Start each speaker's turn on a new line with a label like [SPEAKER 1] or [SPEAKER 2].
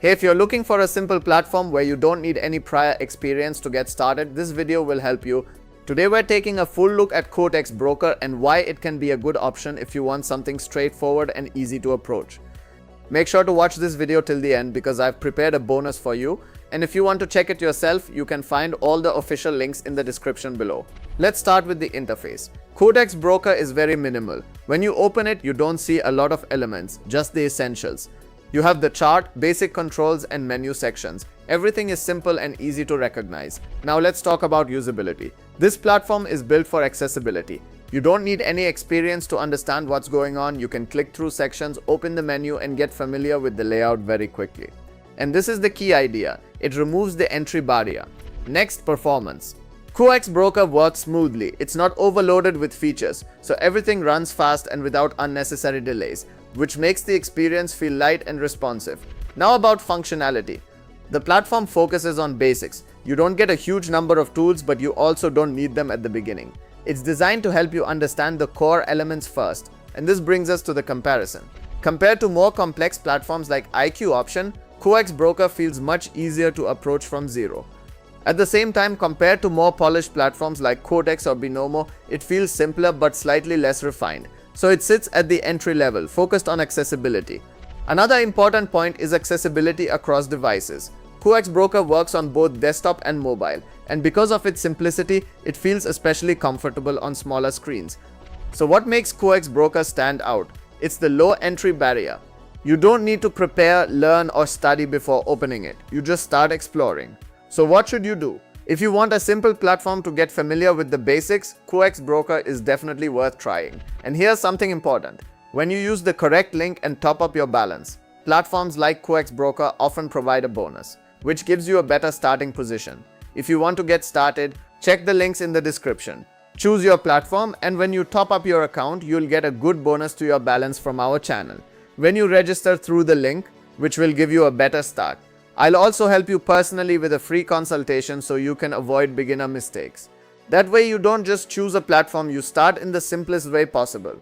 [SPEAKER 1] Hey, if you're looking for a simple platform where you don't need any prior experience to get started, this video will help you. Today we're taking a full look at Cortex Broker and why it can be a good option if you want something straightforward and easy to approach. Make sure to watch this video till the end because I've prepared a bonus for you, and if you want to check it yourself, you can find all the official links in the description below. Let's start with the interface. Cortex Broker is very minimal. When you open it, you don't see a lot of elements, just the essentials. You have the chart, basic controls and menu sections. Everything is simple and easy to recognize. Now let's talk about usability. This platform is built for accessibility. You don't need any experience to understand what's going on. You can click through sections, open the menu and get familiar with the layout very quickly. And this is the key idea. It removes the entry barrier. Next, performance. Cortex Broker works smoothly. It's not overloaded with features, so everything runs fast and without unnecessary delays, which makes the experience feel light and responsive. Now about functionality. The platform focuses on basics. You don't get a huge number of tools, but you also don't need them at the beginning. It's designed to help you understand the core elements first, and this brings us to the comparison. Compared to more complex platforms like IQ Option, Cortex Broker feels much easier to approach from zero. At the same time, compared to more polished platforms like Cortex or Binomo, it feels simpler but slightly less refined. So it sits at the entry level, focused on accessibility. Another important point is accessibility across devices. Cortex Broker works on both desktop and mobile, and because of its simplicity, it feels especially comfortable on smaller screens. So what makes Cortex Broker stand out? It's the low entry barrier. You don't need to prepare, learn or study before opening it. You just start exploring. So what should you do? If you want a simple platform to get familiar with the basics, Cortex Broker is definitely worth trying. And here's something important. When you use the correct link and top up your balance, platforms like Cortex Broker often provide a bonus, which gives you a better starting position. If you want to get started, check the links in the description. Choose your platform, and when you top up your account, you'll get a good bonus to your balance from our channel. When you register through the link, which will give you a better start. I'll also help you personally with a free consultation so you can avoid beginner mistakes. That way you don't just choose a platform, you start in the simplest way possible.